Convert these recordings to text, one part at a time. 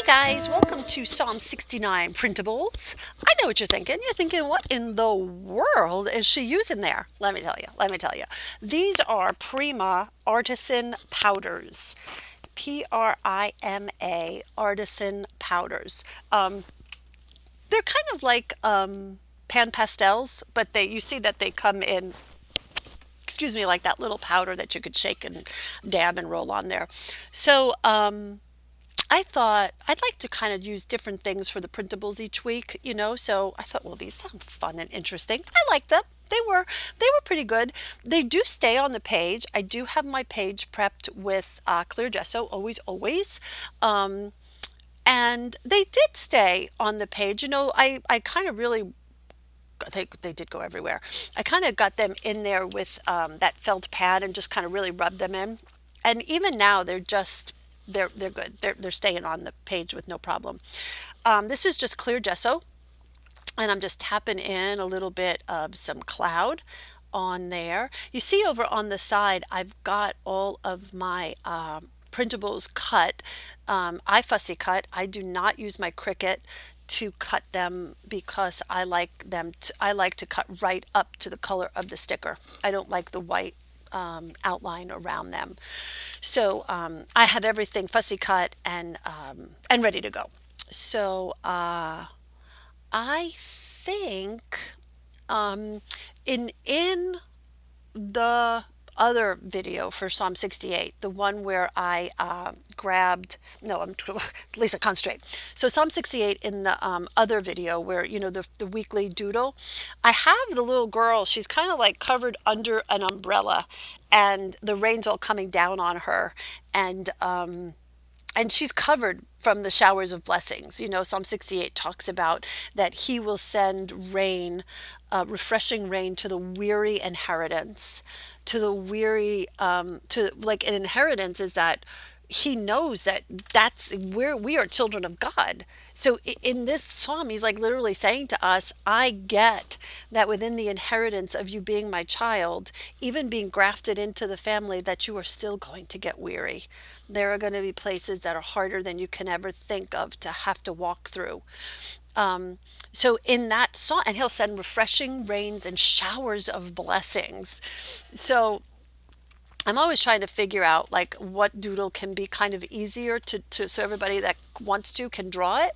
guys, welcome to Psalm 69 Printables. I know what you're thinking. You're thinking, what in the world is she using there? Let me tell you. These are Prima artisan powders. Prima artisan powders. They're kind of like pan pastels, but you see that they come in, excuse me, like that little powder that you could shake and dab and roll on there. So I thought I'd like to kind of use different things for the printables each week, So I thought, well, these sound fun and interesting. I like them. They were pretty good. They do stay on the page. I do have my page prepped with clear gesso, always. Um, and they did stay on the page. I kind of really they did go everywhere. I kind of got them in there with that felt pad and just kind of really rubbed them in. And even now, they're good. They're staying on the page with no problem. This is just clear gesso, and I'm just tapping in a little bit of some cloud on there. You see over on the side, I've got all of my printables cut. I fussy cut. I do not use my Cricut to cut them because I like to cut right up to the color of the sticker. I don't like the white outline around them. So I have everything fussy cut and ready to go. So I think um, in the other video for Psalm 68, the one where I grabbed, no, Lisa, concentrate. So Psalm 68 in the other video where, the weekly doodle, I have the little girl, she's kind of like covered under an umbrella and the rain's all coming down on her. And she's covered from the showers of blessings. Psalm 68 talks about that he will send rain, refreshing rain to the weary inheritance, to the weary, to like an inheritance is that he knows that that's where we are children of God. So in this psalm, he's like literally saying to us, I get that within the inheritance of you being my child, even being grafted into the family, that you are still going to get weary. There are going to be places that are harder than you can ever think of to have to walk through. So in that song, and he'll send refreshing rains and showers of blessings. So I'm always trying to figure out like what doodle can be kind of easier to so everybody that wants to can draw it.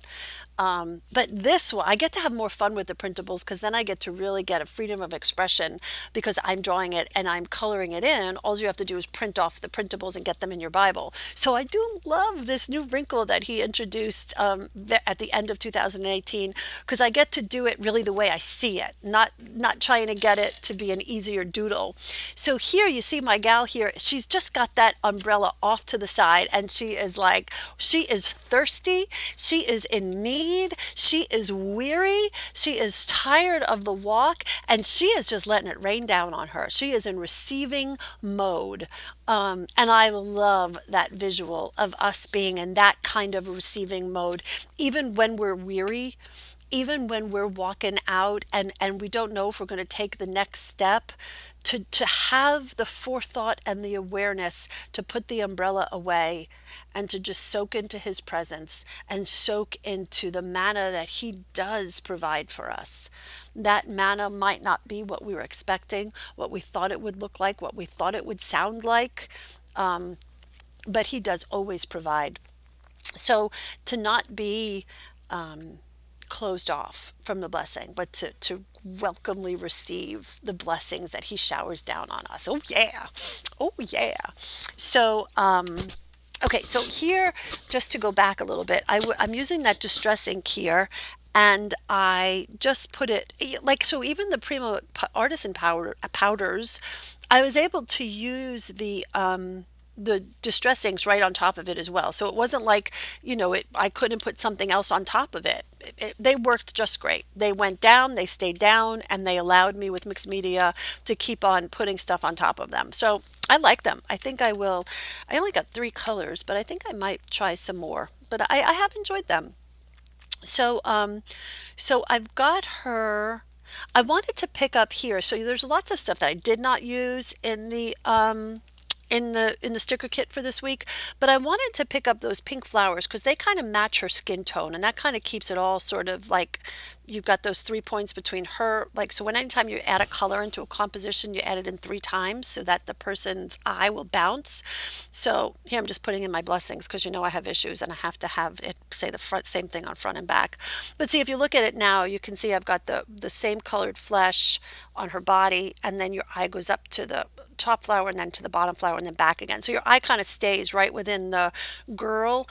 But this one, I get to have more fun with the printables because then I get to really get a freedom of expression because I'm drawing it and I'm coloring it in. All you have to do is print off the printables and get them in your Bible. So I do love this new wrinkle that he introduced at the end of 2018 because I get to do it really the way I see it, not trying to get it to be an easier doodle. So here you see my gal here. She's just got that umbrella off to the side and she is thirsty. She is in need. She is weary. She is tired of the walk and she is just letting it rain down on her. She is in receiving mode. And I love that visual of us being in that kind of receiving mode, even when we're weary, even when we're walking out and we don't know if we're going to take the next step, to have the forethought and the awareness to put the umbrella away and to just soak into his presence and soak into the manna that he does provide for us. That manna might not be what we were expecting, what we thought it would look like, what we thought it would sound like, but he does always provide. So to not be closed off from the blessing, but to welcomely receive the blessings that he showers down on us. Oh yeah. Oh yeah. So okay, so here, just to go back a little bit, I'm using that distress ink here, and I just put it like so. Even the Prima artisan powders, I was able to use the distress inks right on top of it as well. So it wasn't like, I couldn't put something else on top of it. They worked just great. They went down, they stayed down, and they allowed me with mixed media to keep on putting stuff on top of them. So I like them. I think I will. I only got 3 colors, but I think I might try some more. But I have enjoyed them. So I've got her. I wanted to pick up here. So there's lots of stuff that I did not use in the in the sticker kit for this week, but I wanted to pick up those pink flowers because they kind of match her skin tone, and that kind of keeps it all sort of like you've got those 3 points between her. Like, so when anytime you add a color into a composition, you add it in 3 times so that the person's eye will bounce. So here I'm just putting in my blessings because I have issues and I have to have it say the front same thing on front and back. But see, if you look at it now, you can see I've got the same colored flesh on her body, and then your eye goes up to the top flower and then to the bottom flower and then back again. So your eye kind of stays right within the girl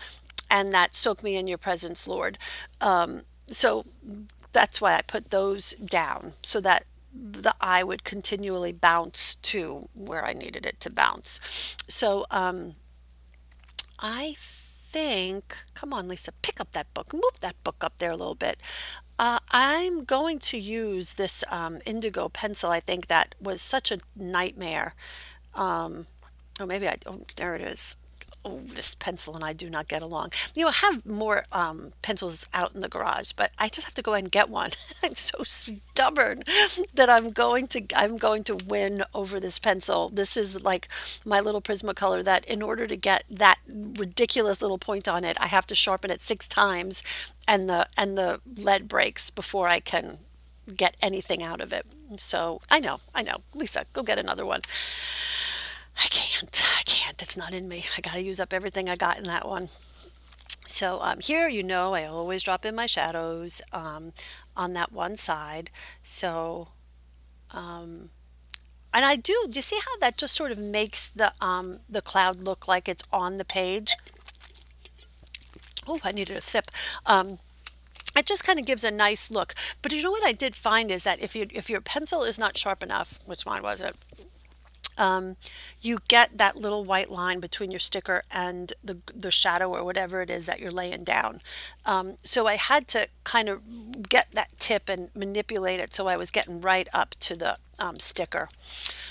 and that soak me in your presence, Lord. So that's why I put those down so that the eye would continually bounce to where I needed it to bounce. So I think, come on, Lisa, pick up that book, move that book up there a little bit. I'm going to use this indigo pencil. I think that was such a nightmare. Oh, maybe oh, there it is. Oh, this pencil and I do not get along. I have more pencils out in the garage, but I just have to go and get one. I'm so stubborn that I'm going to win over this pencil. This is like my little Prismacolor that in order to get that ridiculous little point on it, I have to sharpen it 6 times, and the lead breaks before I can get anything out of it. So I know. Lisa, go get another one. I can't. I can't. It's not in me. I got to use up everything I got in that one. So here, I always drop in my shadows on that one side. So, and I do. Do you see how that just sort of makes the cloud look like it's on the page? Oh, I needed a sip. It just kind of gives a nice look. But you know what I did find is that if your pencil is not sharp enough, which mine wasn't, you get that little white line between your sticker and the shadow or whatever it is that you're laying down. So I had to kind of get that tip and manipulate it so I was getting right up to the sticker.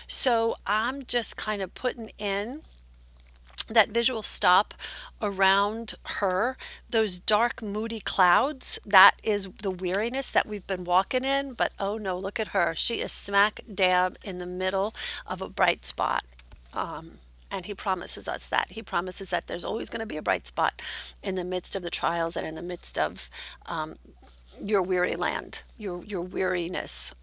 So I'm just kind of putting in that visual stop around her, those dark, moody clouds. That is the weariness that we've been walking in. But oh no, look at her. She is smack dab in the middle of a bright spot. And he promises us that. He promises that there's always going to be a bright spot in the midst of the trials and in the midst of your weary land, your weariness.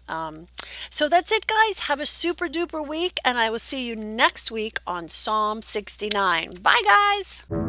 So that's it, guys. Have a super duper week, and I will see you next week on Psalm 69. Bye, guys.